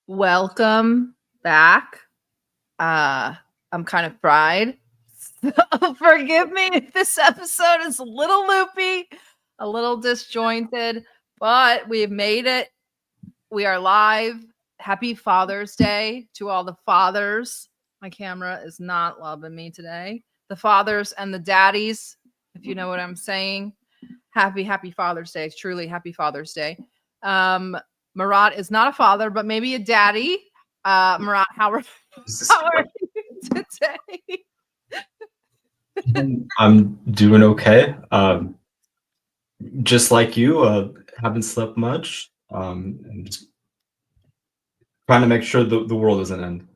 Welcome back. I'm kind of fried. So forgive me if this episode is a little loopy, a little disjointed, but we've made it. We are live. Happy Father's Day to all the fathers. My camera is not loving me today. The fathers and the daddies, if you know what I'm saying. Happy Father's Day. Truly happy Father's Day. Marat is not a father, but maybe a daddy. Marat, how are you today? I'm doing okay. Just like you, haven't slept much. And just trying to make sure the world doesn't end.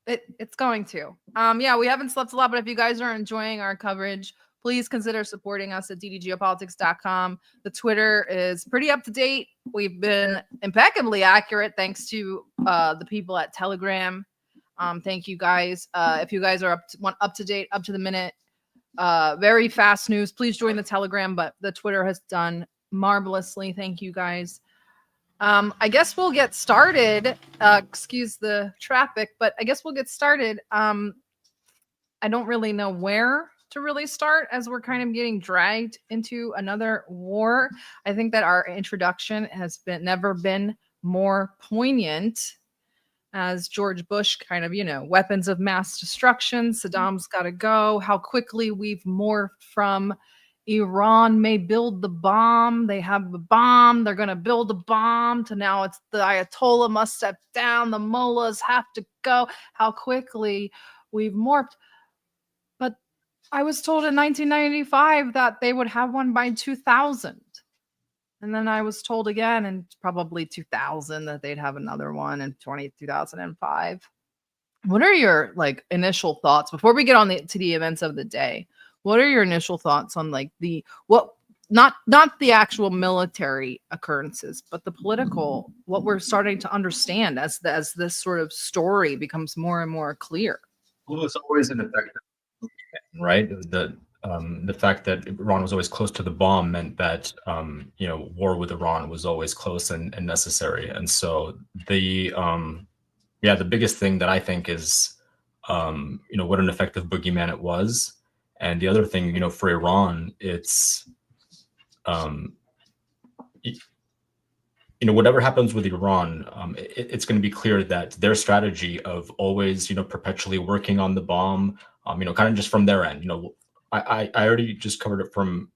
It's going to. Yeah, we haven't slept a lot, but if you guys are enjoying our coverage, please consider supporting us at ddgeopolitics.com. The Twitter is pretty up to date. We've been impeccably accurate thanks to the people at Telegram. Thank you guys. If you guys are up to date, up to the minute, very fast news, please join the Telegram, but the Twitter has done marvelously. Thank you guys. I guess we'll get started. Excuse the traffic, but I guess we'll get started. I don't really know where to really start as we're kind of getting dragged into another war. I think that our introduction has never been more poignant as George Bush kind of, weapons of mass destruction. Saddam's got to go. How quickly we've morphed from Iran may build the bomb. They have the bomb. They're going to build a bomb to now it's the Ayatollah must step down. The mullahs have to go. How quickly we've morphed. But I was told in 1995 that they would have one by 2000. And then I was told again in probably 2000 that they'd have another one in 2005. What are your initial thoughts before we get on to the events of the day? What are your initial thoughts on not the actual military occurrences, but the political, what we're starting to understand as this sort of story becomes more and more clear? Well, it's always an effective, right? The fact that Iran was always close to the bomb meant that war with Iran was always close and necessary. And so the biggest thing that I think is what an effective boogeyman it was. And the other thing, for Iran, it's whatever happens with Iran, it's going to be clear that their strategy of always, perpetually working on the bomb, kind of just from their end, I already just covered it from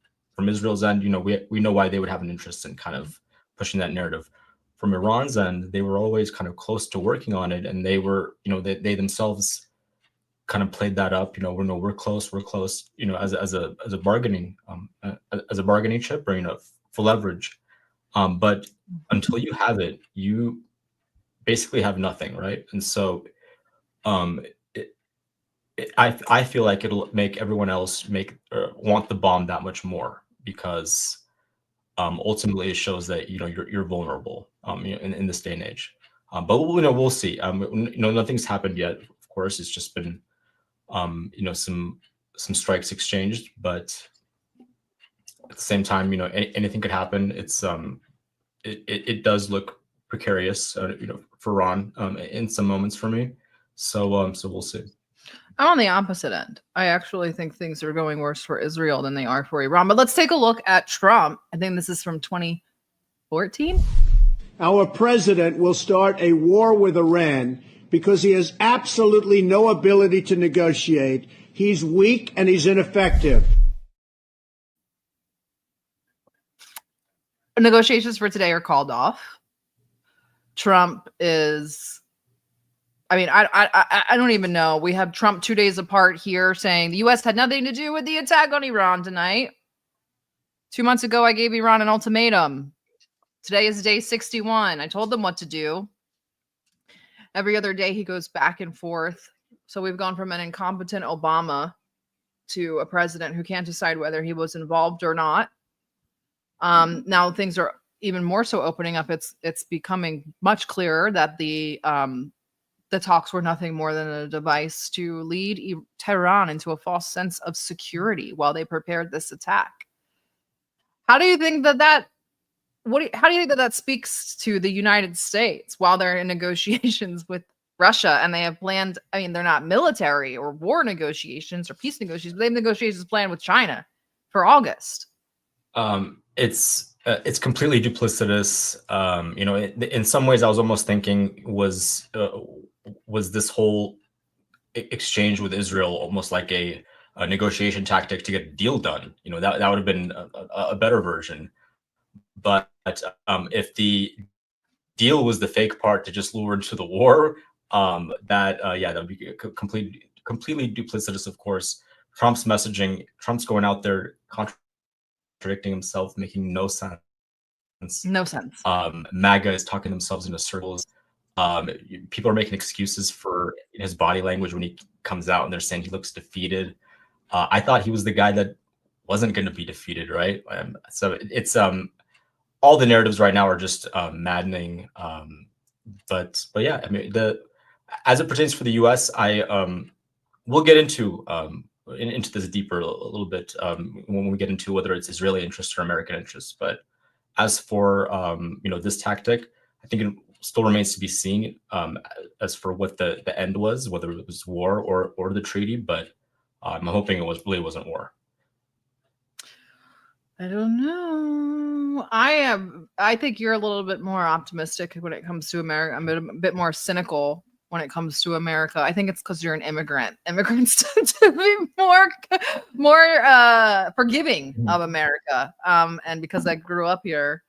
Israel's end. We know why they would have an interest in kind of pushing that narrative. From Iran's end, they were always kind of close to working on it, and they were, they themselves kind of played that up. We're close, as a bargaining chip, or for leverage. But until you have it, you basically have nothing, right? And so, I feel like it'll make everyone else want the bomb that much more, because ultimately it shows that you're vulnerable in this day and age. But we'll see. Nothing's happened yet. Of course, it's just been some strikes exchanged, but at the same time, anything could happen. It's it does look precarious, for Iran in some moments for me. So we'll see. I'm on the opposite end. I actually think things are going worse for Israel than they are for Iran. But let's take a look at Trump. I think this is from 2014. Our president will start a war with Iran because he has absolutely no ability to negotiate. He's weak and he's ineffective. Negotiations for today are called off. Trump is... I don't even know. We have Trump 2 days apart here saying the U.S. had nothing to do with the attack on Iran tonight. 2 months ago, I gave Iran an ultimatum. Today is day 61. I told them what to do. Every other day, he goes back and forth. So we've gone from an incompetent Obama to a president who can't decide whether he was involved or not. Now things are even more so opening up. It's becoming much clearer that the talks were nothing more than a device to lead Tehran into a false sense of security while they prepared this attack. How do you think that how do you think that speaks to the United States while they're in negotiations with Russia and they have planned? I mean, they're not military or war negotiations or peace negotiations, but they have negotiations planned with China for August. It's completely duplicitous. In some ways, I was almost thinking was this whole exchange with Israel almost like a negotiation tactic to get a deal done? That would have been a better version. But if the deal was the fake part to just lure into the war, that would be completely duplicitous. Of course, Trump's messaging, Trump's going out there contradicting himself, making no sense. No sense. MAGA is talking themselves into circles. People are making excuses for his body language when he comes out, and they're saying he looks defeated. I thought he was the guy that wasn't going to be defeated, right? So it's all the narratives right now are just maddening. But yeah, I mean, as it pertains for the U.S., we'll get into this deeper a little bit when we get into whether it's Israeli interests or American interests. But as for this tactic, I think it still remains to be seen as for what the end was, whether it was war or the treaty. But I'm hoping it really wasn't war. I don't know. I think you're a little bit more optimistic when it comes to America. I'm a bit more cynical when it comes to America. I think it's because you're an immigrant. Immigrants tend to be more forgiving of America. And because I grew up here,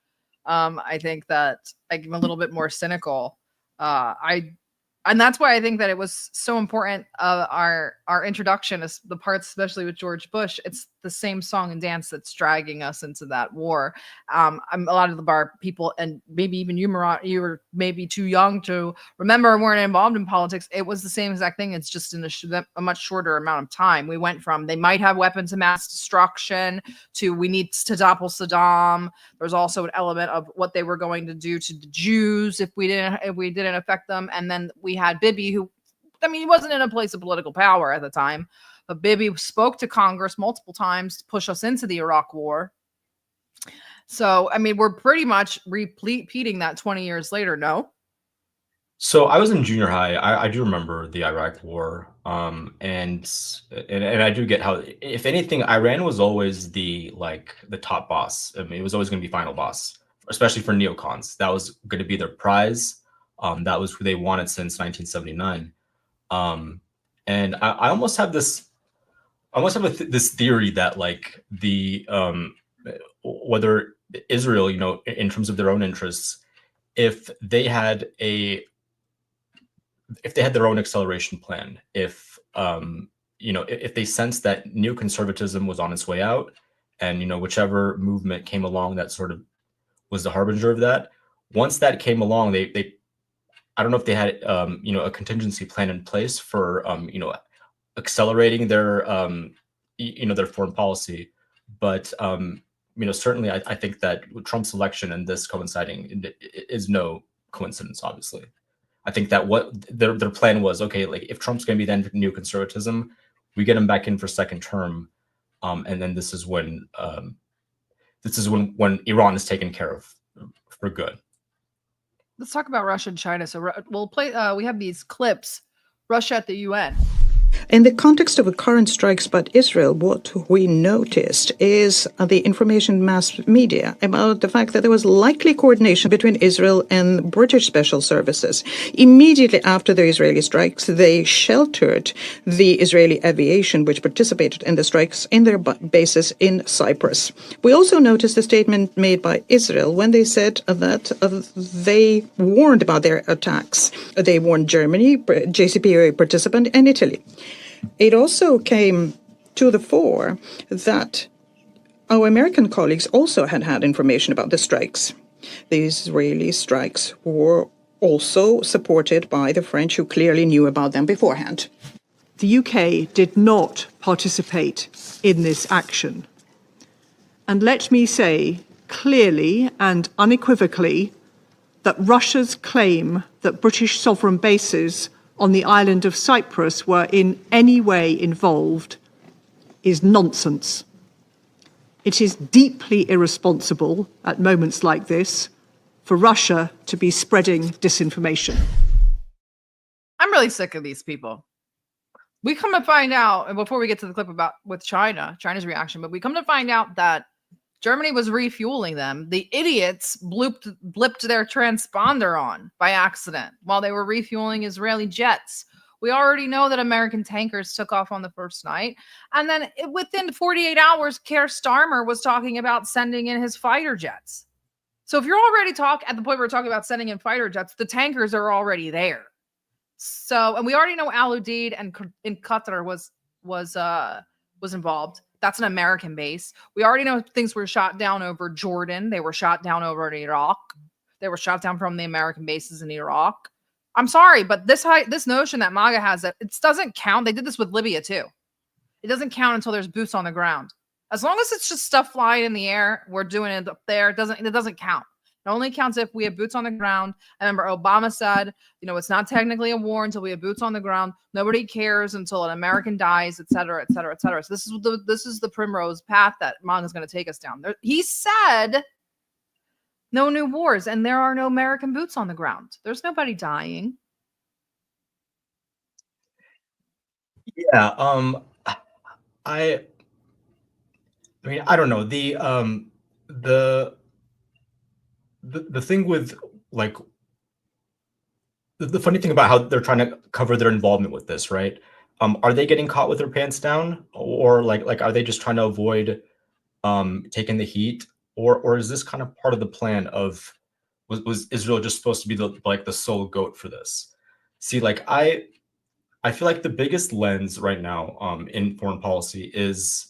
I think that I'm a little bit more cynical. And that's why I think that it was so important. Our introduction is the parts, especially with George Bush. It's the same song and dance that's dragging us into that war. A lot of the bar people, and maybe even you, Murat, you were maybe too young to remember, weren't involved in politics. It was the same exact thing. It's just in a much shorter amount of time. We went from they might have weapons of mass destruction to we need to topple Saddam. There's also an element of what they were going to do to the Jews if we didn't affect them, and then we had Bibi, who, I mean, he wasn't in a place of political power at the time, but Bibi spoke to Congress multiple times to push us into the Iraq War. So, I mean, we're pretty much repeating that 20 years later, no? So I was in junior high. I do remember the Iraq War, and I do get how, if anything, Iran was always the top boss. I mean, it was always going to be final boss, especially for neocons. That was going to be their prize. That was who they wanted since 1979. And I almost have this theory that whether Israel, in terms of their own interests, if they had their own acceleration plan, if they sensed that neoconservatism was on its way out, and whichever movement came along that sort of was the harbinger of that, once that came along, they I don't know if they had a contingency plan in place for accelerating their their foreign policy, but certainly I think that Trump's election and this coinciding is no coincidence. Obviously, I think that what their plan was, okay, if Trump's going to be then neoconservatism, we get him back in for second term, and then this is when Iran is taken care of for good. Let's talk about Russia and China. So we'll play. We have these clips. Russia at the UN. In the context of the current strikes by Israel, what we noticed is the information mass media about the fact that there was likely coordination between Israel and British special services. Immediately after the Israeli strikes, they sheltered the Israeli aviation, which participated in the strikes, in their bases in Cyprus. We also noticed a statement made by Israel when they said that they warned about their attacks. They warned Germany, JCPOA participant, and Italy. It also came to the fore that our American colleagues also had information about the strikes. The Israeli strikes were also supported by the French, who clearly knew about them beforehand. The UK did not participate in this action. And let me say clearly and unequivocally that Russia's claim that British sovereign bases on the island of Cyprus were in any way involved is nonsense. It is deeply irresponsible at moments like this for Russia to be spreading disinformation. I'm really sick of these people. We come to find out, and before we get to the clip about with China's reaction, but we come to find out that Germany was refueling them. The idiots blipped their transponder on by accident while they were refueling Israeli jets. We already know that American tankers took off on the first night. And then within 48 hours, Keir Starmer was talking about sending in his fighter jets. So if you're already at the point where we're talking about sending in fighter jets, the tankers are already there. So, and we already know Al Udeid and in Qatar was involved. That's an American base. We already know things were shot down over Jordan. They were shot down over in Iraq. They were shot down from the American bases in Iraq. I'm sorry, but this notion that MAGA has that it doesn't count. They did this with Libya too. It doesn't count until there's boots on the ground. As long as it's just stuff flying in the air, we're doing it up there. It doesn't count. It only counts if we have boots on the ground. I remember Obama said, it's not technically a war until we have boots on the ground. Nobody cares until an American dies, et cetera, et cetera, et cetera. So this is the primrose path that MAGA is going to take us down. He said no new wars, and there are no American boots on the ground. There's nobody dying. Yeah. I mean, I don't know. The thing with like the funny thing about how they're trying to cover their involvement with this, right? Are they getting caught with their pants down, or like are they just trying to avoid taking the heat, or is this kind of part of the plan of was Israel just supposed to be the sole goat for this? See, like I feel like the biggest lens right now in foreign policy is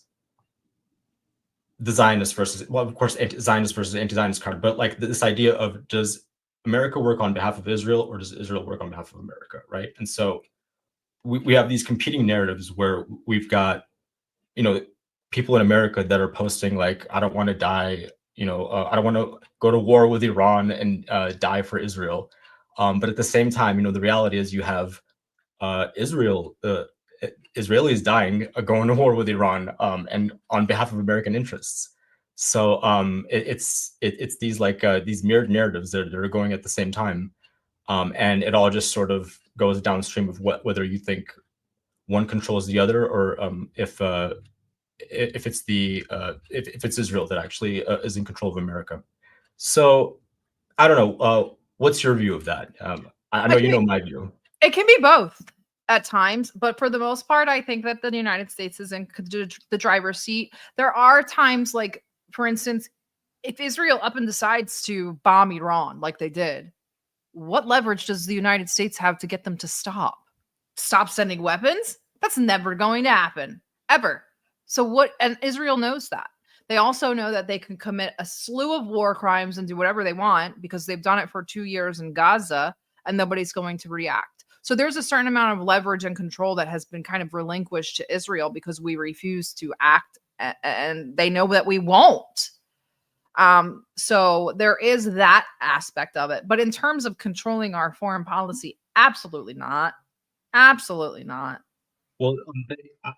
the Zionist versus, well, of course, Zionist versus anti-Zionist card, but like this idea of, does America work on behalf of Israel, or does Israel work on behalf of America, right? And so we have these competing narratives where we've got, people in America that are posting like, I don't want to die, I don't want to go to war with Iran and die for Israel. But at the same time, the reality is you have Israelis dying, going to war with Iran, and on behalf of American interests. So it's these these mirrored narratives that are going at the same time, and it all just sort of goes downstream of whether you think one controls the other, or if it's Israel that actually is in control of America. So I don't know. What's your view of that? I know you know my view. It can be both at times, but for the most part, I think that the United States is in the driver's seat. There are times, like, for instance, if Israel up and decides to bomb Iran like they did, what leverage does the United States have to get them to stop sending weapons? That's never going to happen, ever. So and Israel knows that. They also know that they can commit a slew of war crimes and do whatever they want because they've done it for 2 years in Gaza, and nobody's going to react. So there's a certain amount of leverage and control that has been kind of relinquished to Israel because we refuse to act, and they know that we won't. So there is that aspect of it. But in terms of controlling our foreign policy, absolutely not. Absolutely not. Well,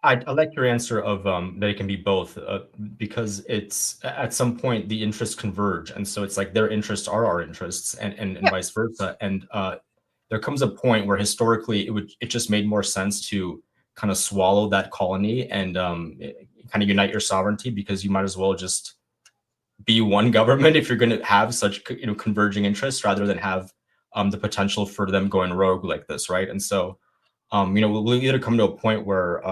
I like your answer of that it can be both, because it's at some point the interests converge, and so it's like their interests are our interests, and vice versa. And there comes a point where historically it just made more sense to kind of swallow that colony and kind of unite your sovereignty, because you might as well just be one government if you're going to have such converging interests, rather than have the potential for them going rogue like this, right? And so we'll either come to a point where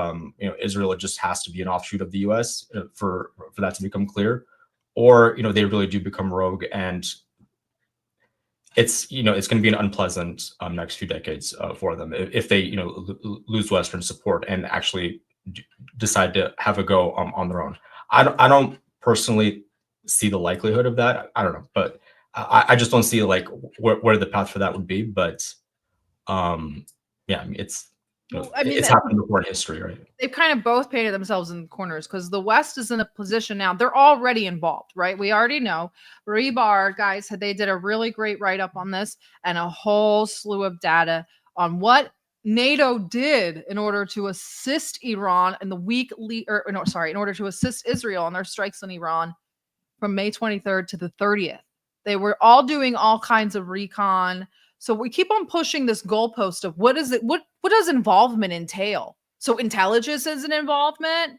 Israel just has to be an offshoot of the U.S. For that to become clear, or they really do become rogue, and it's it's going to be an unpleasant next few decades for them if they lose Western support and actually decide to have a go on their own. I don't personally see the likelihood of that. I don't know, but I just don't see like where the path for that would be. But yeah, I mean, it's happened before in history, right? They've kind of both painted themselves in corners because the West is in a position now. They're already involved, right? We already know. Rebar, guys, they did a really great write-up on this and a whole slew of data on what NATO did in order to assist Iran in in order to assist Israel in their strikes on Iran from May 23rd to the 30th. They were all doing all kinds of recon. So we keep on pushing this goalpost of what does involvement entail? So intelligence is an involvement,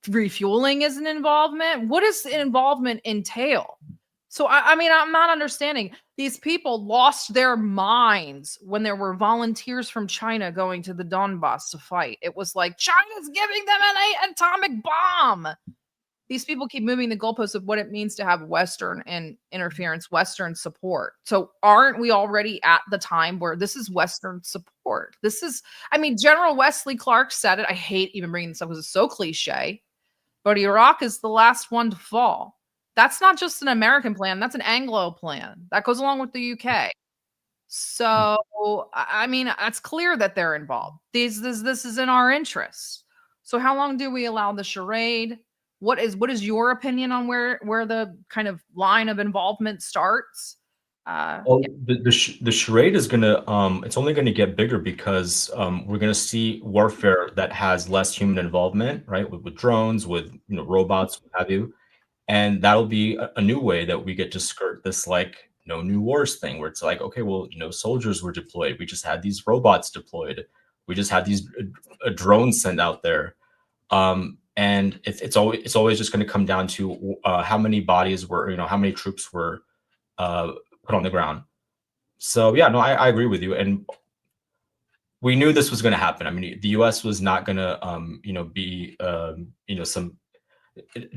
refueling is an involvement. What does involvement entail? So I mean, I'm not understanding. These people lost their minds when there were volunteers from China going to the Donbass to fight. It was like China's giving them an atomic bomb. These people keep moving the goalposts of what it means to have Western and interference, Western support. So aren't we already at the time where this is Western support? This is, I mean, General Wesley Clark said it. I hate even bringing this up because it's so cliche, but Iraq is the last one to fall. That's not just an American plan. That's an Anglo plan. That goes along with the UK. So, I mean, it's clear that they're involved. This is in our interests. So how long do we allow the charade? What is your opinion on where the kind of line of involvement starts? Well, the charade is gonna it's only gonna get bigger because we're gonna see warfare that has less human involvement, right? With drones, with robots, what have you, and that'll be a new way that we get to skirt this like no new wars thing, where it's like, okay, well, no soldiers were deployed, we just had these robots deployed, we just had these drones sent out there. And it's always just going to come down to how many bodies were, how many troops were put on the ground. So yeah, no, I agree with you, and we knew this was going to happen. I mean, the U.S. was not going to, be, some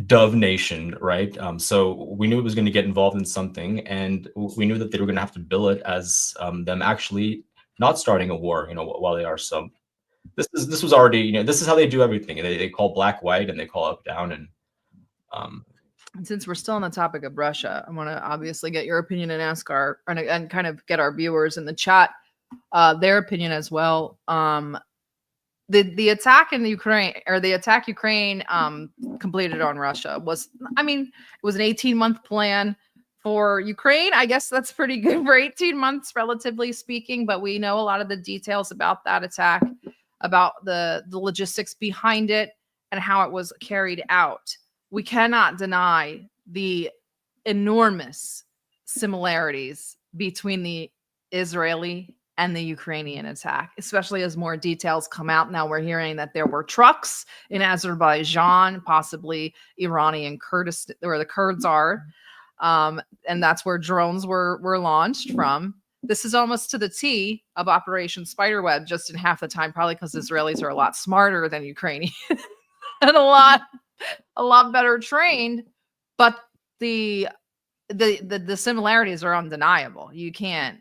dove nation, right? So we knew it was going to get involved in something, and we knew that they were going to have to bill it as them actually not starting a war, while they are. So this was already, this is how they do everything. They call black white and they call up down. And since we're still on the topic of Russia, I want to obviously get your opinion and ask and kind of get our viewers in the chat their opinion as well. The attack in Ukraine, or the attack Ukraine completed on Russia was, I mean, it was an 18-month plan for Ukraine. I guess that's pretty good for 18 months, relatively speaking, but we know a lot of the details about that attack, about the logistics behind it and how it was carried out. We cannot deny the enormous similarities between the Israeli and the Ukrainian attack, especially as more details come out. Now we're hearing that there were trucks in Azerbaijan, possibly Iranian Kurdistan, where the Kurds are. And that's where drones were launched from. This is almost to the T of Operation Spiderweb, just in half the time, probably because Israelis are a lot smarter than Ukrainians and a lot better trained. But the similarities are undeniable. You can't.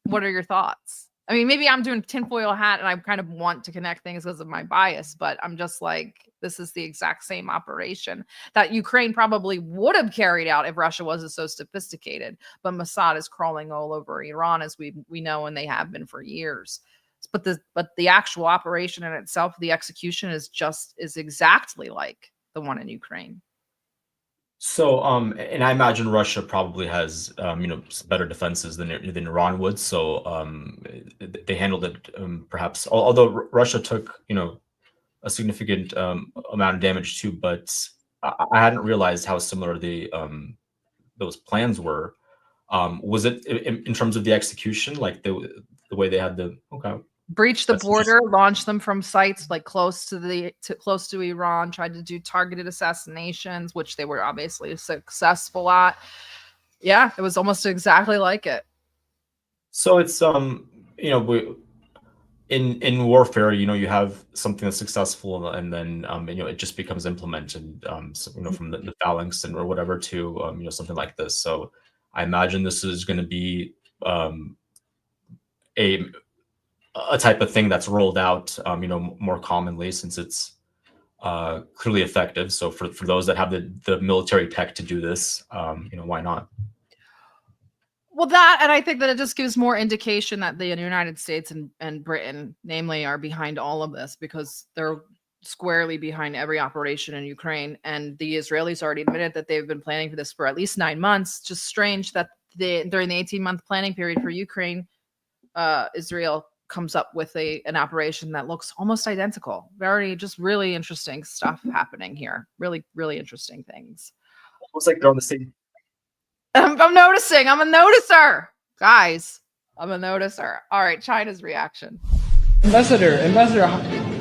What are your thoughts? I mean, maybe I'm doing tinfoil hat and I kind of want to connect things because of my bias, but I'm just like, this is the exact same operation that Ukraine probably would have carried out if Russia wasn't so sophisticated. But Mossad is crawling all over Iran, as we know, and they have been for years. But the actual operation in itself, the execution is exactly like the one in Ukraine. so, and I imagine Russia probably has, better defenses than Iran would. So, they handled it, perhaps. Although Russia took, a significant amount of damage too. But I hadn't realized how similar those plans were. Was it in terms of the execution, like the way they had breach the border, launch them from sites like close to Iran, tried to do targeted assassinations, which they were obviously successful at. Yeah, it was almost exactly like it. So it's in warfare, you have something that's successful, and then it just becomes implemented, from the phalanx or whatever to something like this. So I imagine this is going to be a type of thing that's rolled out, more commonly, since it's clearly effective. So for those that have the military tech to do this, why not? Well, that, and I think that it just gives more indication that the United States and Britain, namely, are behind all of this, because they're squarely behind every operation in Ukraine. And the Israelis already admitted that they've been planning for this for at least 9 months. Just strange that during the 18-month planning period for Ukraine, Israel comes up with an operation that looks almost identical. Very, just really interesting stuff happening here. Really, really interesting things. Looks like they're on the same. I'm noticing. I'm a noticer, guys. I'm a noticer. All right, China's reaction. Ambassador,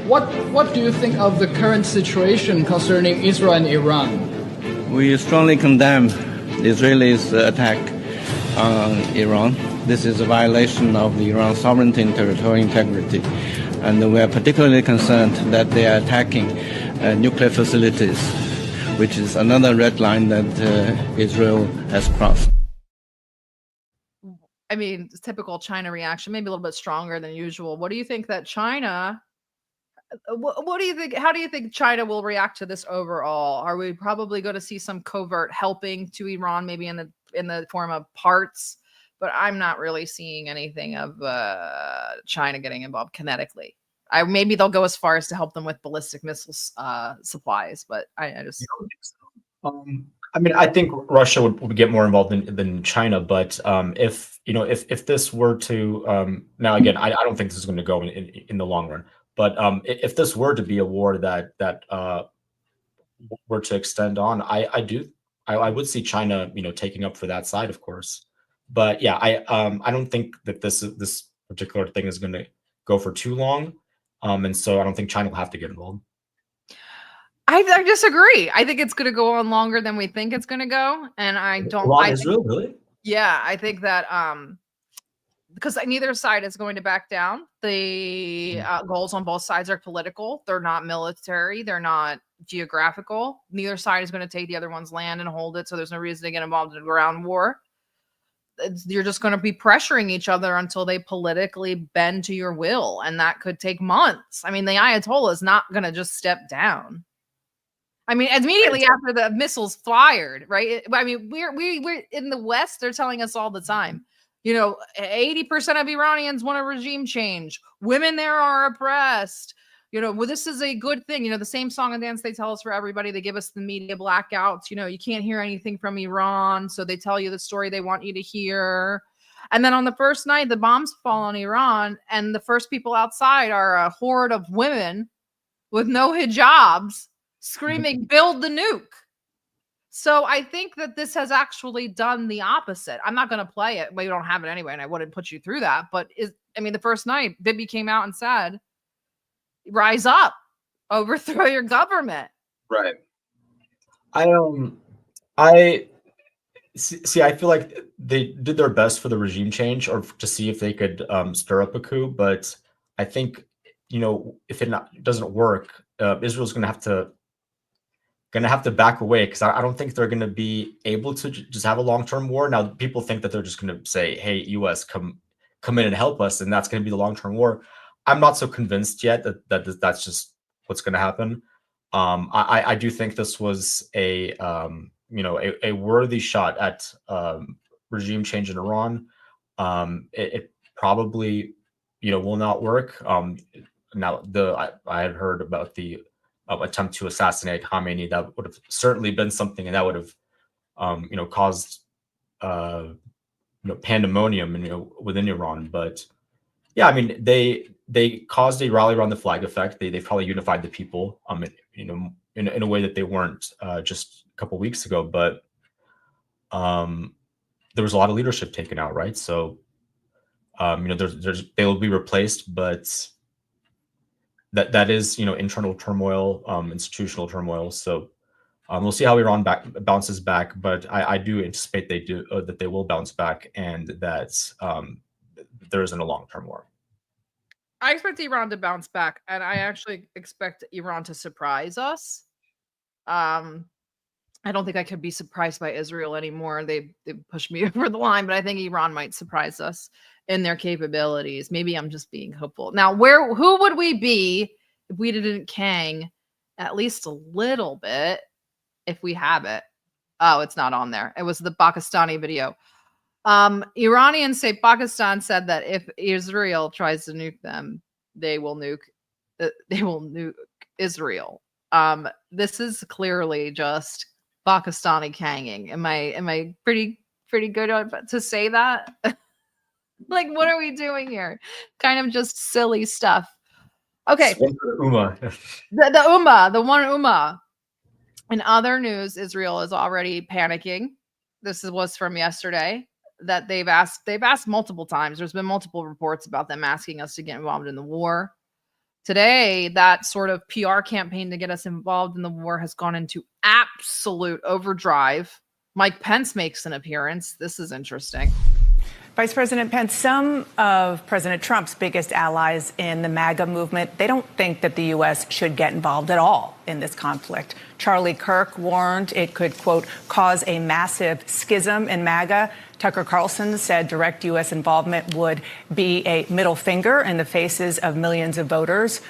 what do you think of the current situation concerning Israel and Iran? We strongly condemn the Israelis' attack on Iran. This is a violation of Iran's sovereignty and territorial integrity. And we are particularly concerned that they are attacking nuclear facilities, which is another red line that Israel has crossed. I mean, typical China reaction, maybe a little bit stronger than usual. What do you think that China, what do you think, how do you think China will react to this overall? Are we probably going to see some covert helping to Iran, maybe in the form of parts? But I'm not really seeing anything of China getting involved kinetically. Maybe they'll go as far as to help them with ballistic missiles supplies, but I just. I mean, I think Russia would get more involved than China, but if this were to now again, I don't think this is going to go in the long run, but if this were to be a war that were to extend on, I would see China taking up for that side, of course. But yeah, I don't think that this particular thing is going to go for too long, and so I don't think China will have to get involved. I disagree. I think it's going to go on longer than we think it's going to go, and I don't. Israel, really? Yeah, I think that because neither side is going to back down. The goals on both sides are political. They're not military. They're not geographical. Neither side is going to take the other one's land and hold it. So there's no reason to get involved in a ground war. You're just going to be pressuring each other until they politically bend to your will, and that could take months. I mean, the Ayatollah is not going to just step down. I mean, immediately after the missiles fired, right? I mean, we're in the West. They're telling us all the time, 80% of Iranians want a regime change. Women there are oppressed. Well, this is a good thing. The same song and dance they tell us for everybody. They give us the media blackouts. You can't hear anything from Iran, so they tell you the story they want you to hear. And then on the first night, the bombs fall on Iran, and the first people outside are a horde of women with no hijabs screaming, "Build the nuke." So I think that this has actually done the opposite. I'm not going to play it. Well, you don't have it anyway, and I wouldn't put you through that. But the first night, Bibi came out and said, "Rise up, overthrow your government." Right. I see. I feel like they did their best for the regime change, or to see if they could stir up a coup. But I think if it doesn't work, Israel's going to have to back away, because I don't think they're going to be able to just have a long-term war. Now, people think that they're just going to say, "Hey, U.S., come in and help us," and that's going to be the long-term war. I'm not so convinced yet that that's just what's going to happen. I do think this was a worthy shot at regime change in Iran. It probably will not work. Now I had heard about the attempt to assassinate Khamenei. That would have certainly been something, and that would have caused pandemonium within Iran. But yeah, I mean, they caused a rally around the flag effect. They probably unified the people in a way that they weren't just a couple weeks ago. But there was a lot of leadership taken out, right? So they will be replaced, but that is internal turmoil, institutional turmoil. So we'll see how Iran bounces back, but I do anticipate that they will bounce back, and that there isn't a long-term war. I expect Iran to bounce back, and I actually expect Iran to surprise us. I don't think I could be surprised by Israel anymore. They pushed me over the line, but I think Iran might surprise us in their capabilities. Maybe I'm just being hopeful. Now, who would we be if we didn't Kang at least a little bit, if we have it? Oh, it's not on there. It was the Pakistani video. Iranians say Pakistan said that if Israel tries to nuke them, they will nuke Israel. This is clearly just Pakistani Kanging. Am I pretty good to say that? Like, what are we doing here? Kind of just silly stuff. Okay. One for the Uma. The one Ummah. In other news, Israel is already panicking. Was from yesterday that they've asked multiple times. There's been multiple reports about them asking us to get involved in the war. Today, that sort of PR campaign to get us involved in the war has gone into absolute overdrive. Mike Pence makes an appearance. This is interesting. Vice President Pence, some of President Trump's biggest allies in the MAGA movement, they don't think that the U.S. should get involved at all in this conflict. Charlie Kirk warned it could, quote, cause a massive schism in MAGA. Tucker Carlson said direct U.S. involvement would be a middle finger in the faces of millions of voters.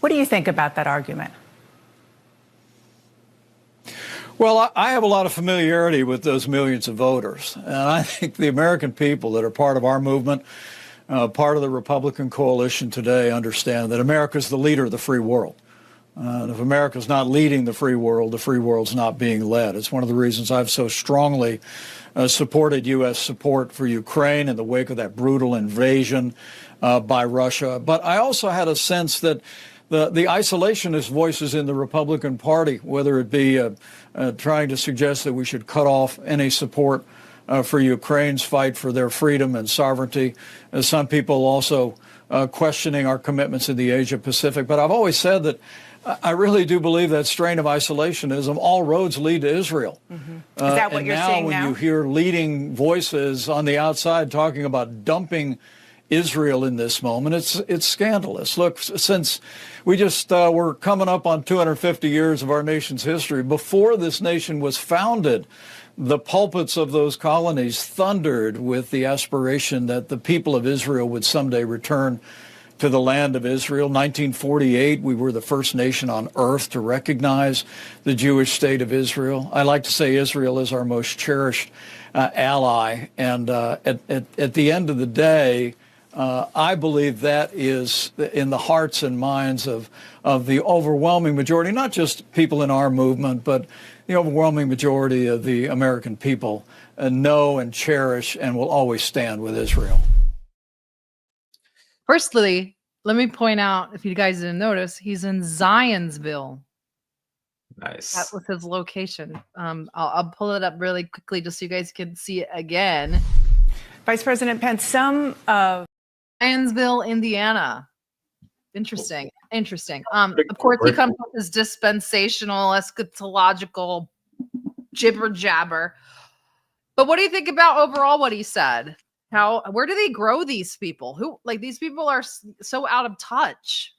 What do you think about that argument? Well, I have a lot of familiarity with those millions of voters, and I think the American people that are part of our movement, part of the Republican coalition today, understand that America is the leader of the free world. And if America's not leading the free world's not being led. It's one of the reasons I've so strongly supported U.S. support for Ukraine in the wake of that brutal invasion by Russia. But I also had a sense that the isolationist voices in the Republican Party, whether it be trying to suggest that we should cut off any support for Ukraine's fight for their freedom and sovereignty, some people also questioning our commitments in the Asia Pacific. But I've always said that I really do believe that strain of isolationism, all roads lead to Israel. Mm-hmm. Is that what you're seeing now? When you hear leading voices on the outside talking about dumping Israel in this moment, it's scandalous. Look, since we just we're coming up on 250 years of our nation's history, before this nation was founded, the pulpits of those colonies thundered with the aspiration that the people of Israel would someday return to the land of Israel. 1948, we were the first nation on earth to recognize the Jewish state of Israel. I like to say Israel is our most cherished ally. And at the end of the day, I believe that is in the hearts and minds of the overwhelming majority, not just people in our movement, but the overwhelming majority of the American people know and cherish and will always stand with Israel. Firstly, let me point out, if you guys didn't notice, he's in Zionsville. Nice. That was his location. I'll pull it up really quickly just so you guys can see it again. Vice President Pence, some of Zionsville, Indiana. Interesting. Of course, he comes with his dispensational, eschatological jibber jabber. But what do you think about overall what he said? Where do they grow these people? These people are so out of touch.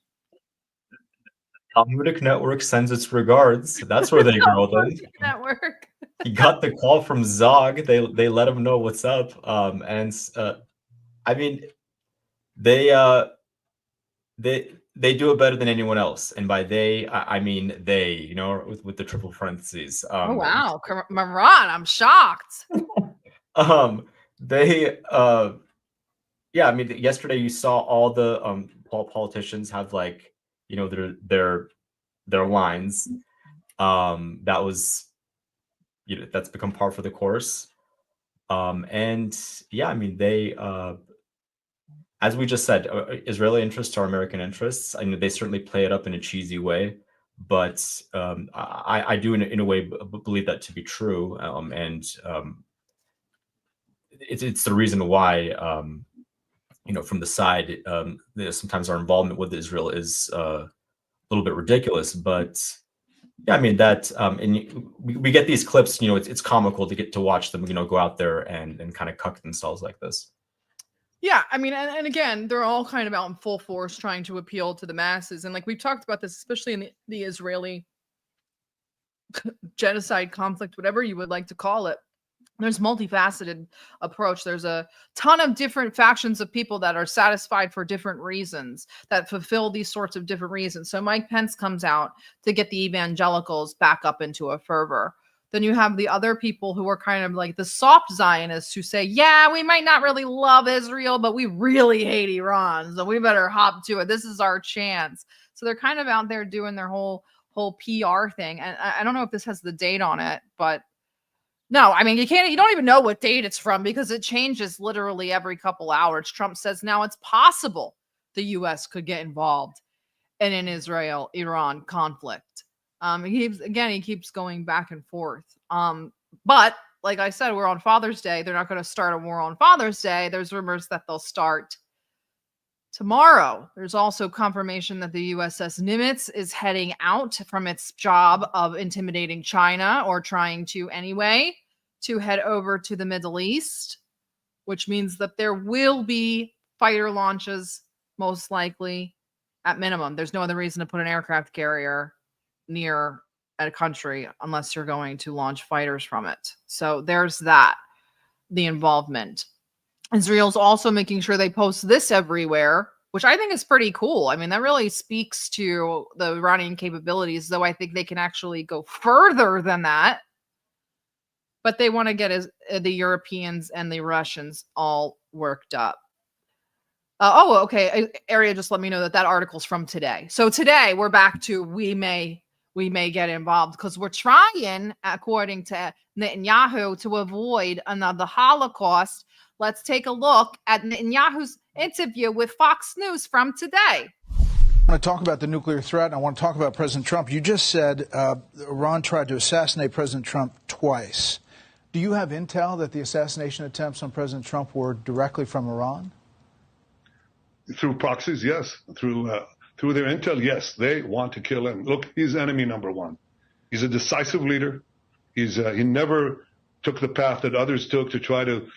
Talmudic Network sends its regards. That's where they grow them. Network. He got the call from Zog. They let him know what's up. I mean, they do it better than anyone else, and by they I mean they, with the triple parentheses. Oh wow, Maran, I'm shocked. I mean, yesterday you saw all the politicians have their lines. That was, that's become par for the course. And yeah, I mean, they as we just said, Israeli interests are American interests. I mean, they certainly play it up in a cheesy way, but I do in a way believe that to be true. It's the reason why, from the side, sometimes our involvement with Israel is a little bit ridiculous. But yeah, I mean that, and we get these clips. It's comical to get to watch them, go out there and kind of cuck themselves like this. Yeah, I mean, and again, they're all kind of out in full force trying to appeal to the masses. And we've talked about this, especially in the Israeli genocide conflict, whatever you would like to call it. There's multifaceted approach. There's a ton of different factions of people that are satisfied for different reasons, that fulfill these sorts of different reasons. So Mike Pence comes out to get the evangelicals back up into a fervor. Then you have the other people who are kind of like the soft Zionists who say, yeah, we might not really love Israel, but we really hate Iran. So we better hop to it. This is our chance. So they're kind of out there doing their whole PR thing. And I don't know if this has the date on it, but No, I mean, you don't even know what date it's from because it changes literally every couple hours. Trump says now it's possible the U.S. could get involved in an Israel-Iran conflict. He keeps going back and forth. But like I said, we're on Father's Day. They're not going to start a war on Father's Day. There's rumors that they'll start tomorrow. There's also confirmation that the USS Nimitz is heading out from its job of intimidating China, or trying to anyway, to head over to the Middle East, which means that there will be fighter launches, most likely, at minimum. There's no other reason to put an aircraft carrier near a country unless you're going to launch fighters from it. So there's that, the involvement. Israel's also making sure they post this everywhere, which I think is pretty cool. I mean, that really speaks to the Iranian capabilities, though I think they can actually go further than that. But they want to get the Europeans and the Russians all worked up. Okay. Area just let me know that article's from today. So today we're back to we may get involved because we're trying, according to Netanyahu, to avoid another Holocaust. Let's take a look at Netanyahu's interview with Fox News from today. I want to talk about the nuclear threat, and I want to talk about President Trump. You just said Iran tried to assassinate President Trump twice. Do you have intel that the assassination attempts on President Trump were directly from Iran? Through proxies, yes. Through their intel, yes. They want to kill him. Look, he's enemy number one. He's a decisive leader. He never took the path that others took to try to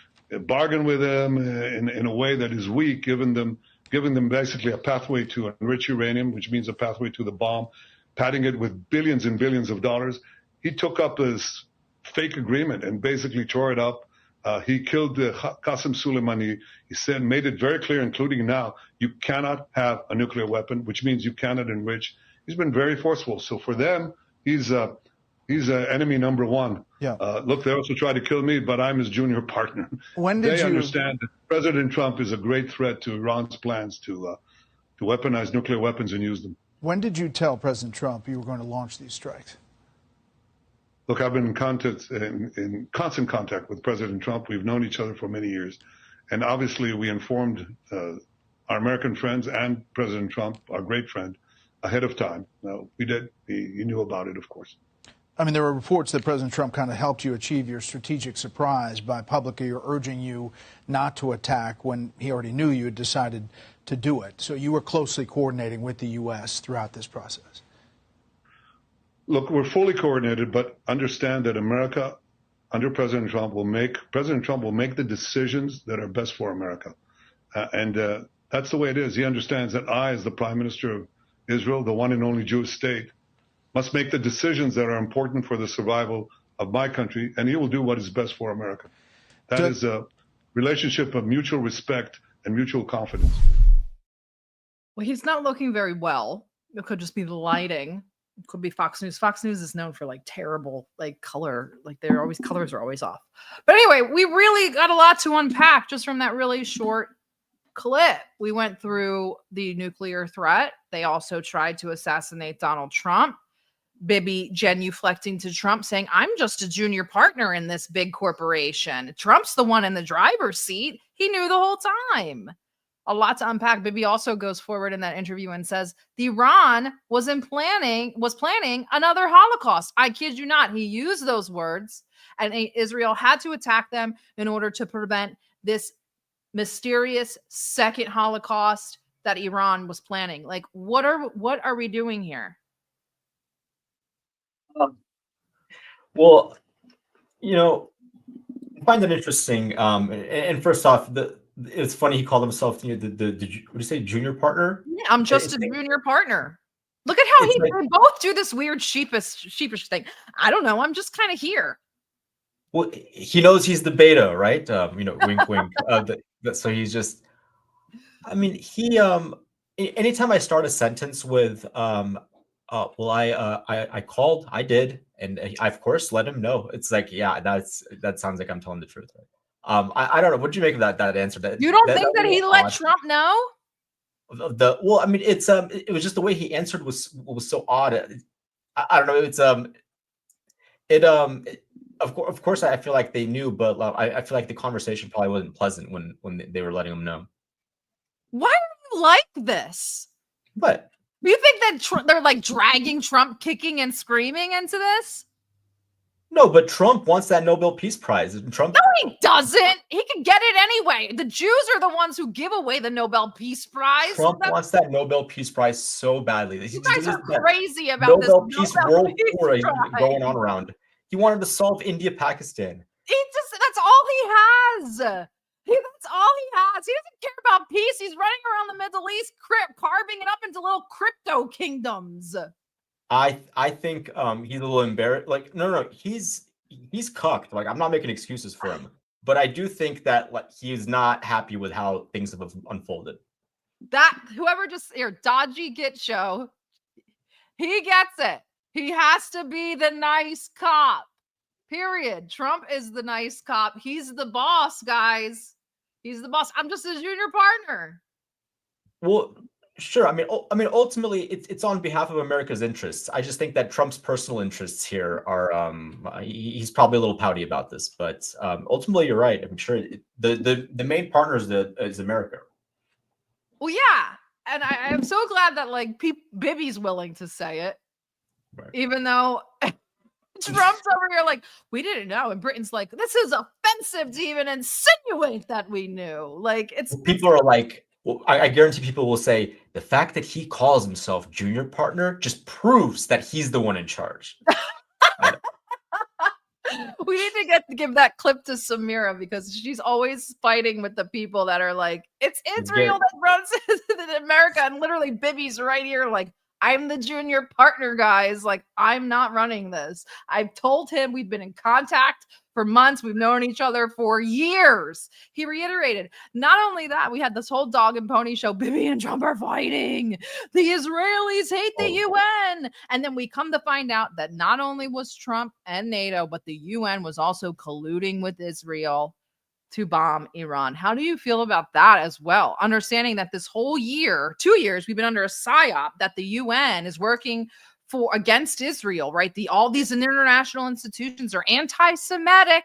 bargain with him in a way that is weak, giving them basically a pathway to enrich uranium, which means a pathway to the bomb, padding it with billions and billions of dollars. He took up this fake agreement and basically tore it up. He killed Qasem Soleimani. He made it very clear, including now, you cannot have a nuclear weapon, which means you cannot enrich. He's been very forceful. So for them, he's enemy number one. Yeah. Look, they also tried to kill me, but I'm his junior partner. They understand that President Trump is a great threat to Iran's plans to weaponize nuclear weapons and use them. When did you tell President Trump you were going to launch these strikes? Look, I've been in constant contact with President Trump. We've known each other for many years. And obviously, we informed our American friends and President Trump, our great friend, ahead of time. We did. He knew about it, of course. I mean, there were reports that President Trump kind of helped you achieve your strategic surprise by publicly urging you not to attack when he already knew you had decided to do it. So you were closely coordinating with the U.S. throughout this process. Look, we're fully coordinated, but understand that America, under President Trump, will make the decisions that are best for America. And that's the way it is. He understands that I, as the Prime Minister of Israel, the one and only Jewish state, must make the decisions that are important for the survival of my country, and he will do what is best for America. That is a relationship of mutual respect and mutual confidence. Well, he's not looking very well. It could just be the lighting. It could be Fox News. Fox News is known for like terrible color. Colors are always off. But anyway, we really got a lot to unpack just from that really short clip. We went through the nuclear threat. They also tried to assassinate Donald Trump. Bibi genuflecting to Trump, saying, I'm just a junior partner in this big corporation. Trump's the one in the driver's seat. He knew the whole time. A lot to unpack. Bibi also goes forward in that interview and says the Iran was planning another Holocaust. I kid you not. He used those words, and Israel had to attack them in order to prevent this mysterious second Holocaust that Iran was planning. Like, what are we doing here? Well, I find it interesting. And first off, it's funny he called himself the what do you say, junior partner? Yeah, I'm just a junior partner. Look at how they both do this weird sheepish thing. I don't know. I'm just kind of here. Well, he knows he's the beta, right? Wink, wink. So he's just. I mean, he. Anytime I start a sentence with well, I called, I did, and I of course let him know. It's like, yeah, that sounds like I'm telling the truth. Right? I don't know. What did you make of that answer? You don't think that he let Trump know? Well, I mean, it was just the way he answered was so odd. I don't know. Of course, I feel like they knew, but I feel like the conversation probably wasn't pleasant when they were letting them know. Why are you like this? But Do you think that they're like dragging Trump kicking and screaming into this? no, but Trump wants that Nobel Peace Prize. Trump, No, he doesn't. He can get it anyway. The Jews are the ones who give away the Nobel Peace Prize. Trump wants that Nobel Peace Prize so badly. You guys are crazy about this Nobel Peace World Peace Tour Prize. going on around. He wanted to solve India-Pakistan. That's all he has. That's all he has. He doesn't care about peace. He's running around the Middle East, carving it up into little crypto kingdoms. I think he's a little embarrassed. Like, no, he's cucked. Like, I'm not making excuses for him, but I do think that like he's not happy with how things have unfolded. That whoever just here, dodgy git show, he gets it. He has to be the nice cop. Period. Trump is the nice cop. He's the boss, guys. He's the boss. I'm just a junior partner. Well, sure. I mean, ultimately, it's on behalf of America's interests. I just think that Trump's personal interests here are. He's probably a little pouty about this, but ultimately, you're right. I'm sure the main partner is America. Well, yeah, and I'm so glad that like Bibi's willing to say it, right. Even though Trump's over here like we didn't know, and Britain's like this is offensive to even insinuate that we knew. Like people are like. Well, I guarantee people will say the fact that he calls himself junior partner just proves that he's the one in charge. We need to give that clip to Samira because she's always fighting with the people that are like, it's Israel that runs in America, and literally Bibi's right here like, I'm the junior partner, guys. Like, I'm not running this. I've told him we've been in contact for months. We've known each other for years. He reiterated. Not only that, we had this whole dog and pony show. Bibi and Trump are fighting. The Israelis hate the UN. And then we come to find out that not only was Trump and NATO, but the UN was also colluding with Israel to bomb Iran. How do you feel about that as well? Understanding that this whole year, 2 years, we've been under a psyop that the UN is working against Israel, right? All these international institutions are anti-Semitic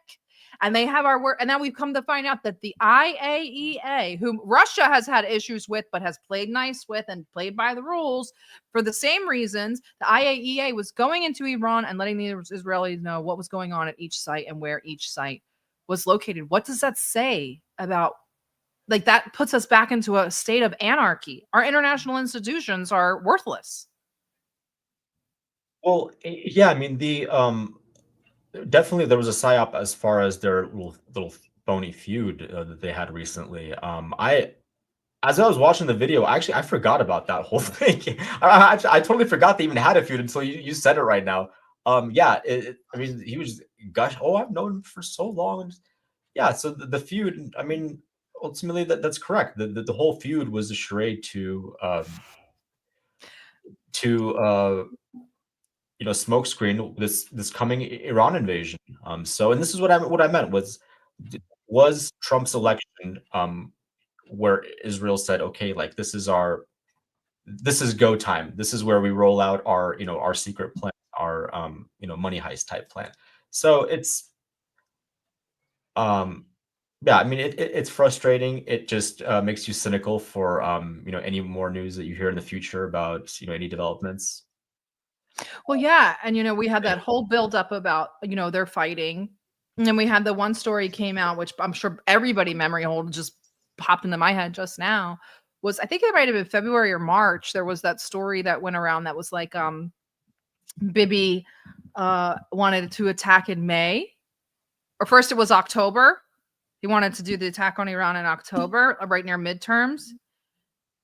and they have our work. And now we've come to find out that the IAEA, whom Russia has had issues with, but has played nice with and played by the rules for the same reasons, the IAEA was going into Iran and letting the Israelis know what was going on at each site and where each site was located. What does that say about, like, that puts us back into a state of anarchy? Our international institutions are worthless. Well, yeah, I mean, definitely there was a psyop as far as their little phony feud that they had recently. As I was watching the video, actually, I forgot about that whole thing. I totally forgot they even had a feud until you said it right now. Yeah, I mean, he was gosh, I've known him for so long. Yeah, so the feud, I mean, ultimately that's correct. The whole feud was a charade to smokescreen this coming Iran invasion. So, and this is what I meant was Trump's election where Israel said, okay, like this is go time. This is where we roll out our secret plan, our money heist type plan. So it's yeah, I mean it's frustrating. It just makes you cynical for any more news that you hear in the future about any developments. Well, yeah, and we had that whole buildup about they're fighting, and then we had the one story came out, which I'm sure everybody memory hold just popped into my head just now. Was I think it might have been February or March? There was that story that went around that was like Bibi wanted to attack in May, or first it was October. He wanted to do the attack on Iran in October, right near midterms,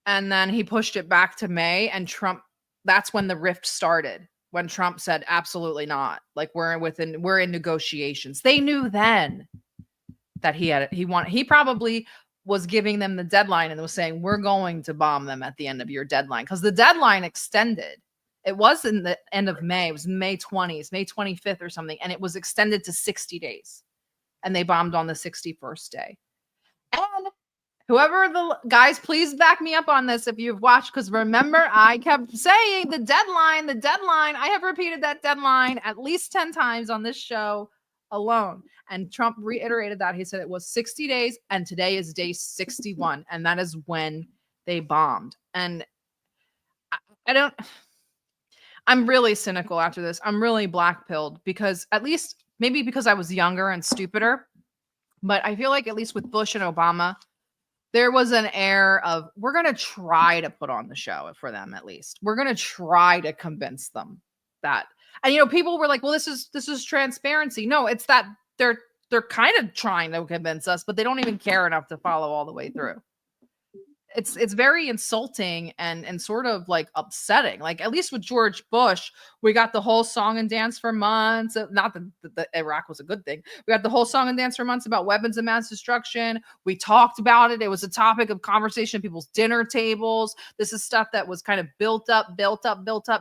and then he pushed it back to May, and Trump. That's when the rift started, when Trump said, absolutely not. Like we're in negotiations. They knew then that he probably was giving them the deadline and was saying, we're going to bomb them at the end of your deadline. Because the deadline extended. It was in the end of May. It was May 20th, May 25th or something. And it was extended to 60 days. And they bombed on the 61st day. And whoever the guys, please back me up on this if you've watched, because remember, I kept saying the deadline. I have repeated that deadline at least 10 times on this show. alone. And Trump reiterated that. He said it was 60 days, and today is day 61. And that is when they bombed. And I'm really cynical after this. I'm really black-pilled because at least maybe because I was younger and stupider, but I feel like at least with Bush and Obama, there was an air of we're going to try to put on the show for them. At least we're going to try to convince them that. And people were like, well, this is transparency. No, it's that they're kind of trying to convince us, but they don't even care enough to follow all the way through. It's very insulting and sort of like upsetting. Like at least with George Bush, we got the whole song and dance for months. Not that Iraq was a good thing. We got the whole song and dance for months about weapons of mass destruction. We talked about it. It was a topic of conversation at people's dinner tables. This is stuff that was kind of built up.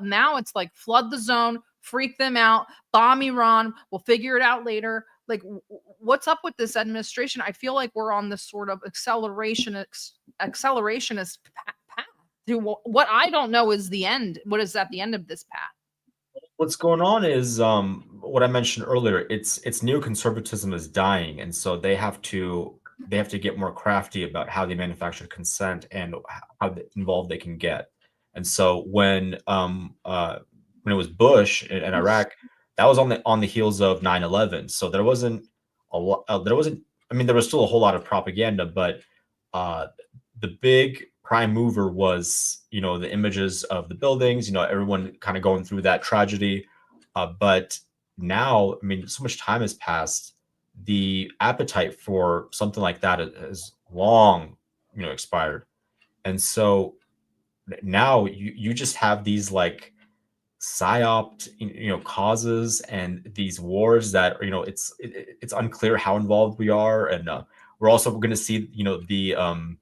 Now it's like flood the zone, freak them out, bomb Iran. We'll figure it out later. Like, what's up with this administration? I feel like we're on this sort of accelerationist path. What I don't know is the end. What is at the end of this path? What's going on is what I mentioned earlier. It's neoconservatism is dying, and so they have to get more crafty about how they manufacture consent and how involved they can get. And so when it was Bush in Iraq, that was on the heels of 9/11. So there wasn't a lot. There was still a whole lot of propaganda, but the big prime mover was, the images of the buildings. Everyone kind of going through that tragedy. But now, so much time has passed. The appetite for something like that has long, expired, and so now you just have these like psyop causes and these wars that it's unclear how involved we are, and we're also going to see the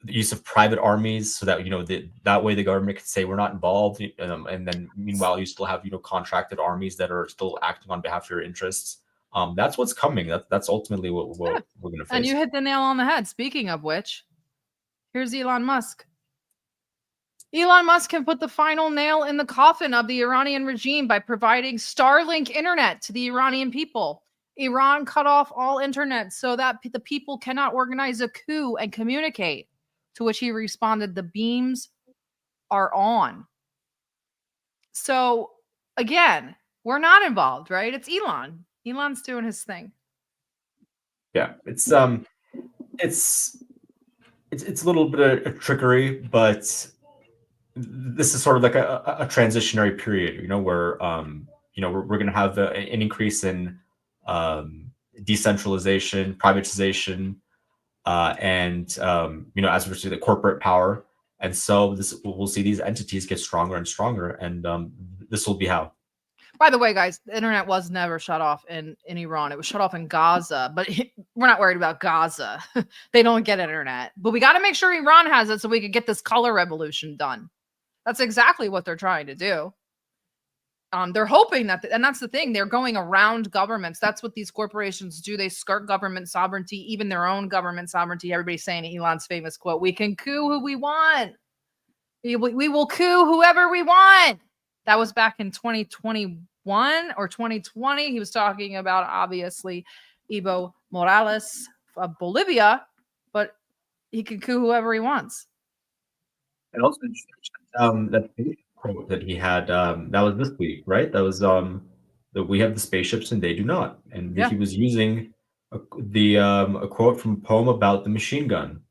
use of private armies so that that way the government can say we're not involved, and then meanwhile you still have contracted armies that are still acting on behalf of your interests. That's what's coming. That's ultimately what we're going to face. And you hit the nail on the head. Speaking of which, here's Elon Musk. Elon Musk can put the final nail in the coffin of the Iranian regime by providing Starlink internet to the Iranian people. Iran cut off all internet so that the people cannot organize a coup and communicate, to which he responded, the beams are on. So again, we're not involved, right? It's Elon. Elon's doing his thing. Yeah, it's a little bit of trickery, but this is sort of like a transitionary period, where we're going to have an increase in decentralization, privatization, and as we see the corporate power, and so we'll see these entities get stronger and stronger, and this will be how. By the way, guys, the internet was never shut off in Iran. It was shut off in Gaza, but we're not worried about Gaza. They don't get internet, but we got to make sure Iran has it so we can get this color revolution done. That's exactly what they're trying to do. They're hoping that, and that's the thing, they're going around governments. That's what these corporations do. They skirt government sovereignty, even their own government sovereignty. Everybody's saying Elon's famous quote, we can coup who we want. We will coup whoever we want. That was back in 2021 or 2020. He was talking about, obviously, Evo Morales of Bolivia, but he can coup whoever he wants. And also, that quote that he had, that was this week, right? That was that we have the spaceships and they do not. And he was using a quote from a poem about the machine gun.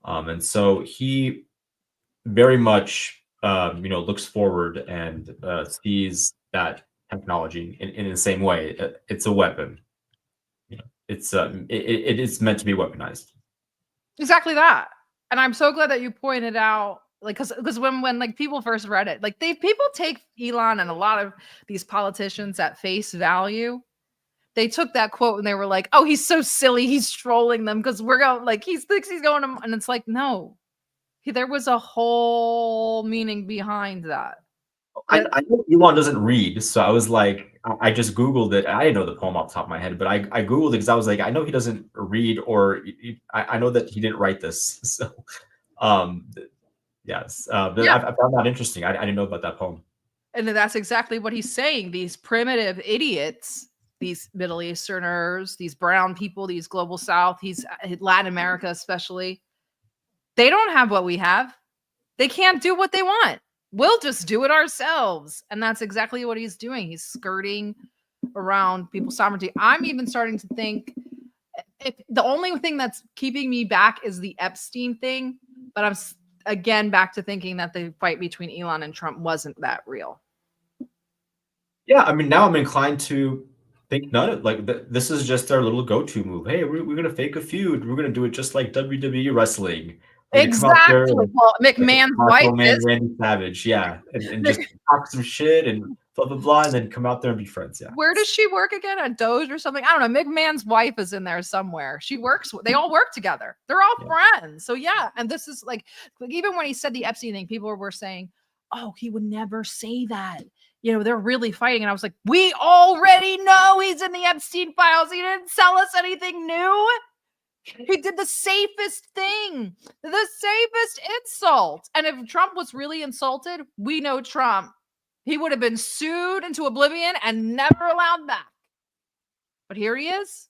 And so he very much, looks forward and sees that technology in the same way. It's a weapon. It is meant to be weaponized. Exactly that. And I'm so glad that you pointed out, like, because when like people first read it, like people take Elon and a lot of these politicians at face value. They took that quote and they were like, "Oh, he's so silly. He's trolling them because we're going like he thinks he's going to," and it's like, no, there was a whole meaning behind that. I know Elon doesn't read, so I was like, I just Googled it. I didn't know the poem off the top of my head, but I Googled it because I was like, I know he doesn't read, or I know that he didn't write this. So, yes, I found that interesting. I didn't know about that poem. And that's exactly what he's saying. These primitive idiots these Middle Easterners, these brown people, these global South, Latin America especially. They don't have what we have. They can't do what they want. We'll just do it ourselves. And that's exactly what he's doing. He's skirting around people's sovereignty. I'm even starting to think if the only thing that's keeping me back is the Epstein thing, but I'm again back to thinking that the fight between Elon and Trump wasn't that real. Yeah, I mean, now I'm inclined to think none of this is just their little go-to move. Hey, we're gonna fake a feud. We're gonna do it just like WWE wrestling. Exactly. Well, McMahon's wife is Randy Savage, yeah, and just talk some shit and blah blah blah, and then come out there and be friends. Yeah. Where does she work again? At Doge or something? I don't know. McMahon's wife is in there somewhere. She works. They all work together. They're all friends. So yeah, and this is like even when he said the Epstein thing, people were saying, "Oh, he would never say that." You know, they're really fighting, and I was like, "We already know he's in the Epstein files. He didn't sell us anything new." He did the safest thing, the safest insult. And if Trump was really insulted, we know Trump. He would have been sued into oblivion and never allowed back. But here he is,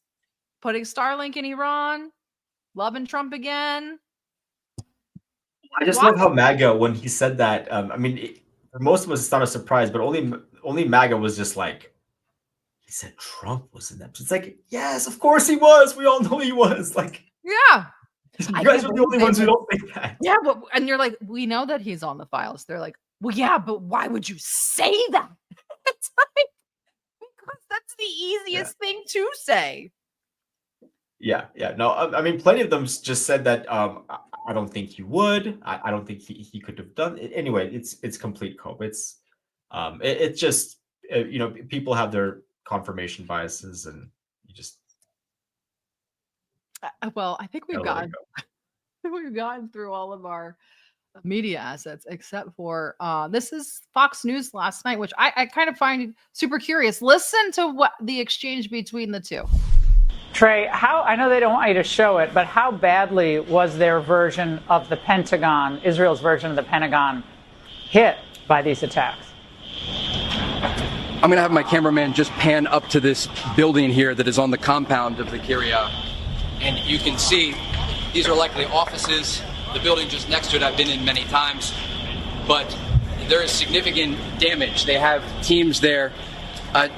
putting Starlink in Iran, loving Trump again. I just love how MAGA, when he said that, I mean, for most of us, it's not a surprise, but only MAGA was just like, he said Trump was in that. It's like, yes, of course he was. We all know he was. Like, yeah. You guys are the only ones who don't think that. Yeah, and you're like, we know that he's on the files. They're like, well, yeah, but why would you say that? It's like, because that's the easiest thing to say. Yeah. No, I mean, plenty of them just said that. I don't think he would. I don't think he could have done it. Anyway, it's complete cope. It's just people have their confirmation biases, and you just. Well, I think we've gotten through all of our media assets except for this is Fox News last night, which I kind of find super curious. Listen to what the exchange between the two. Trey, I know they don't want you to show it, but how badly was their version of the Pentagon, Israel's version of the Pentagon, hit by these attacks? I'm going to have my cameraman just pan up to this building here that is on the compound of the Kiryat. And you can see these are likely offices. The building just next to it I've been in many times. But there is significant damage. They have teams there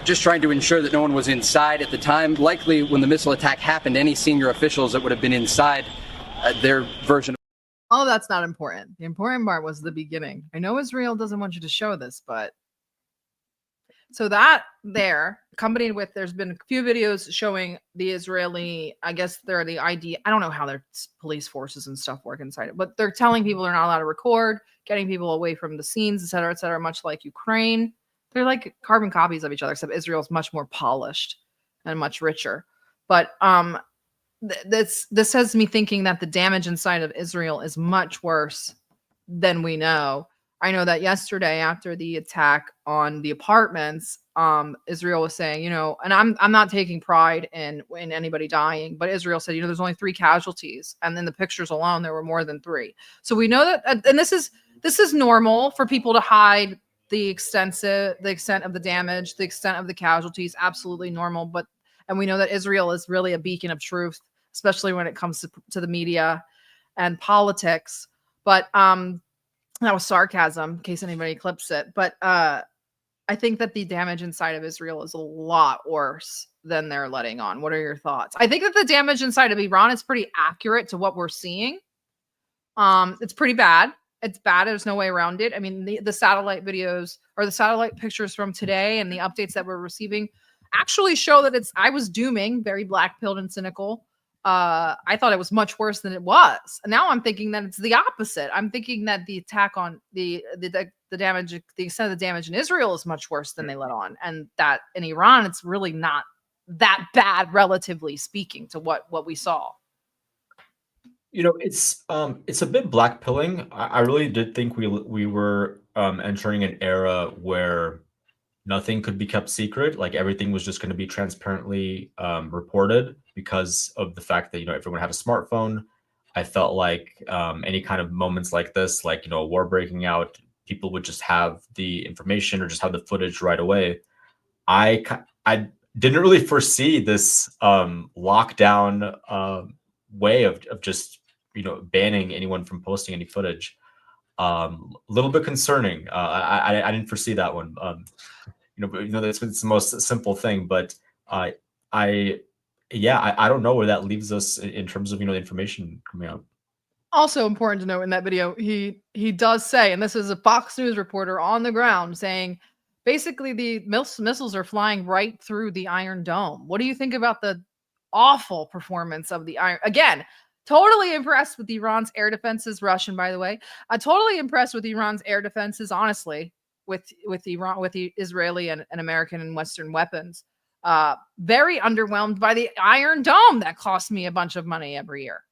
just trying to ensure that no one was inside at the time. Likely when the missile attack happened, any senior officials that would have been inside their version. Oh, that's not important. The important part was the beginning. I know Israel doesn't want you to show this, but so that there, accompanied with, there's been a few videos showing the Israeli, I guess they're the ID. I don't know how their police forces and stuff work inside it, but they're telling people they're not allowed to record, getting people away from the scenes, et cetera, much like Ukraine. They're like carbon copies of each other, except Israel's much more polished and much richer. But this has me thinking that the damage inside of Israel is much worse than we know. I know that yesterday after the attack on the apartments, Israel was saying, and I'm not taking pride in anybody dying, but Israel said, there's only 3 casualties, and in the pictures alone there were more than 3. So we know that, and this is normal for people to hide the extent of the damage, the extent of the casualties, absolutely normal. And we know that Israel is really a beacon of truth, especially when it comes to the media and politics. But that was sarcasm, in case anybody clips it. But I think that the damage inside of Israel is a lot worse than they're letting on. What are your thoughts? I think that the damage inside of Iran is pretty accurate to what we're seeing. It's pretty bad. It's bad. There's no way around it. I mean, the satellite videos or the satellite pictures from today and the updates that we're receiving actually show that I was dooming, very black-pilled and cynical. I thought it was much worse than it was. And now I'm thinking that it's the opposite. I'm thinking that the attack on the damage, the extent of the damage in Israel is much worse than they let on. And that in Iran, it's really not that bad, relatively speaking, to what we saw. It's a bit black-pilling. I really did think we were entering an era where nothing could be kept secret. Like everything was just going to be transparently reported because of the fact that, everyone had a smartphone. I felt like any kind of moments like this, like, a war breaking out, people would just have the information or just have the footage right away. I didn't really foresee this lockdown way of just banning anyone from posting any footage. A little bit concerning. I didn't foresee that one. That's it's the most simple thing, but I don't know where that leaves us in terms of information coming out. Also important to note in that video, he does say, and this is a Fox News reporter on the ground saying, basically the missiles are flying right through the Iron Dome. What do you think about the awful performance of the Iron? Again, totally impressed with Iran's air defenses. Russian, by the way. Totally impressed with Iran's air defenses. Honestly, with Iran, with the Israeli and American and Western weapons. Very underwhelmed by the Iron Dome that costs me a bunch of money every year.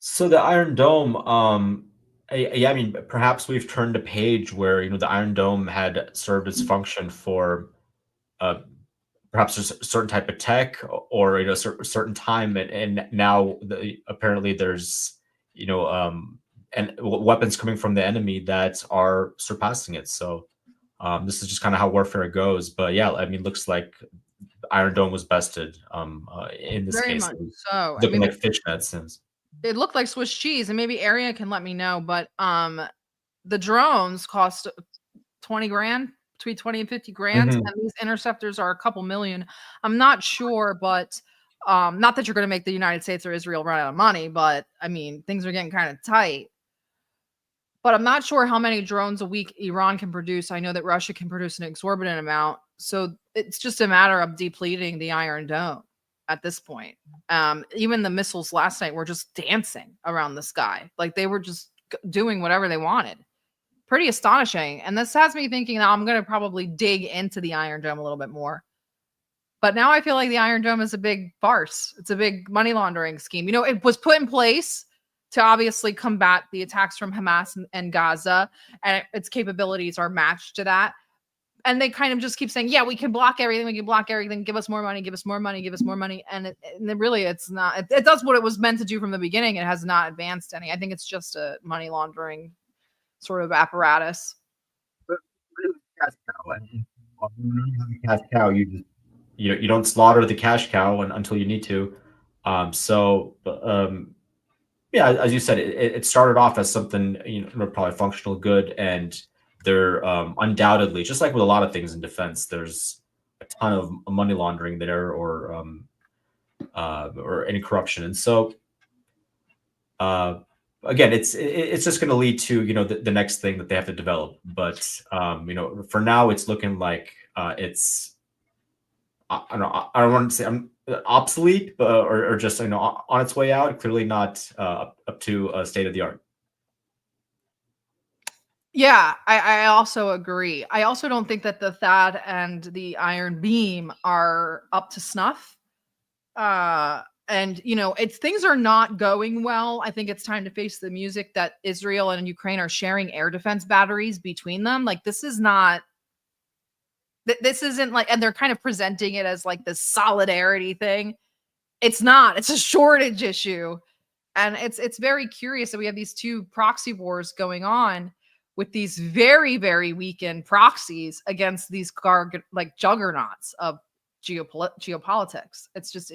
So the Iron Dome, I mean, perhaps we've turned a page where the Iron Dome had served its function for perhaps a certain type of tech or a certain time, and now apparently there's and weapons coming from the enemy that are surpassing it. So this is just kind of how warfare goes. But yeah, I mean, looks like Iron Dome was bested in this Very case. much so. Looking like fishnets. It looked like Swiss cheese, and maybe Area can let me know, but the drones cost 20 grand, between 20 and 50 grand, and these interceptors are a couple million. I'm not sure, but not that you're going to make the United States or Israel run out of money, but I mean, things are getting kind of tight. But I'm not sure how many drones a week Iran can produce. I know that Russia can produce an exorbitant amount, so it's just a matter of depleting the Iron Dome at this point. Even the missiles last night were just dancing around the sky. Like they were just doing whatever they wanted. Pretty astonishing. And this has me thinking now I'm going to probably dig into the Iron Dome a little bit more. But now I feel like the Iron Dome is a big farce. It's a big money laundering scheme. It was put in place to obviously combat the attacks from Hamas and Gaza, and its capabilities are matched to that. And they kind of just keep saying, yeah, we can block everything. We can block everything. Give us more money. Give us more money. Give us more money. And it's not. It does what it was meant to do from the beginning. It has not advanced any. I think it's just a money laundering sort of apparatus. But cash cow. You don't slaughter the cash cow until you need to. Yeah, as you said, it started off as something probably functional good, and there undoubtedly, just like with a lot of things in defense, there's a ton of money laundering there or any corruption. And so again, it's just going to lead to the next thing that they have to develop. But for now, it's looking like it's I don't want to say I'm obsolete, but or just on its way out. Clearly not up to state of the art. Yeah, I also agree. I also don't think that the THAAD and the Iron Beam are up to snuff. And things are not going well. I think it's time to face the music that Israel and Ukraine are sharing air defense batteries between them. Like this isn't like, and they're kind of presenting it as like this solidarity thing. It's not. It's a shortage issue. And it's very curious that we have these two proxy wars going on with these very, very weakened proxies against these juggernauts of geopolitics. It's just,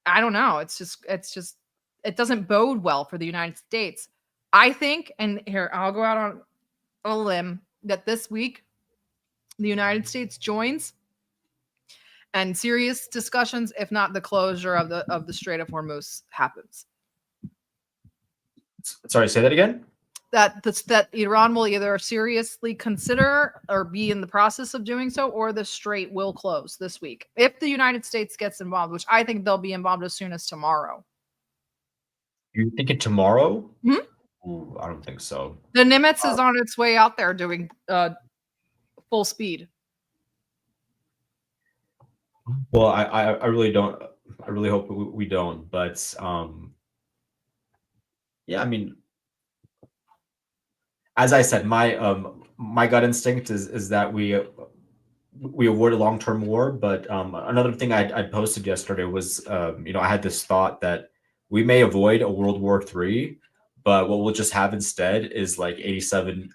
I don't know. It's just, it doesn't bode well for the United States. I think, and here, I'll go out on a limb, that this week the United States joins and serious discussions, if not the closure of the Strait of Hormuz, happens. Sorry, say that again. That Iran will either seriously consider or be in the process of doing so, or the strait will close this week if the United States gets involved, which I think they'll be involved as soon as tomorrow. You think it tomorrow? Ooh, I don't think so. The Nimitz is on its way out there doing full speed. Well, I really don't. I really hope we don't. But yeah, I mean, as I said, my gut instinct is that we avoid a long-term war. But another thing I posted yesterday was I had this thought that we may avoid a World War III, but what we'll just have instead is like 87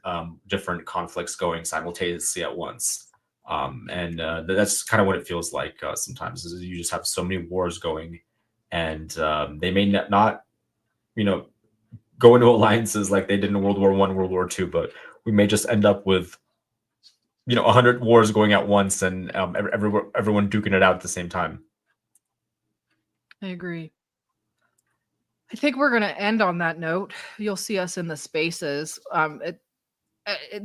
different conflicts going simultaneously at once. And that's kind of what it feels like sometimes. Is you just have so many wars going, and they may not, go into alliances like they did in World War I, World War II, but we may just end up with 100 wars going at once, and everyone duking it out at the same time. I agree. I think we're going to end on that note. You'll see us in the spaces.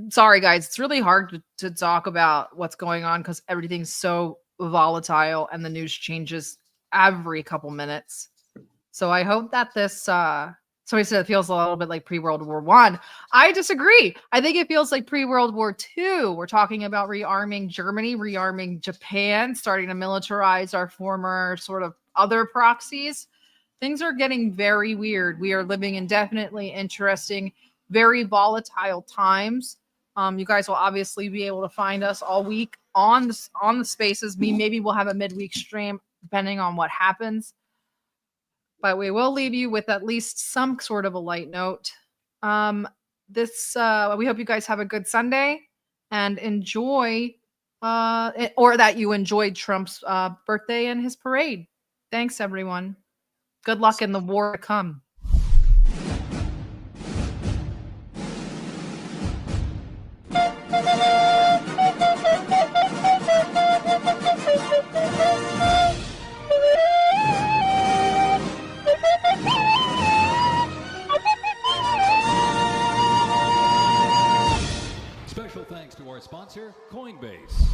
Sorry, guys. It's really hard to talk about what's going on because everything's so volatile and the news changes every couple minutes. So I hope that this, somebody said it feels a little bit like pre-World War I. I disagree. I think it feels like pre-World War II. We're talking about rearming Germany, rearming Japan, starting to militarize our former sort of other proxies. Things are getting very weird. We are living in definitely interesting, very volatile times. You guys will obviously be able to find us all week on the spaces. Maybe we'll have a midweek stream depending on what happens. But we will leave you with at least some sort of a light note. We hope you guys have a good Sunday and enjoy, or that you enjoyed Trump's birthday and his parade. Thanks, everyone. Good luck in the war to come. Special thanks to our sponsor, Coinbase.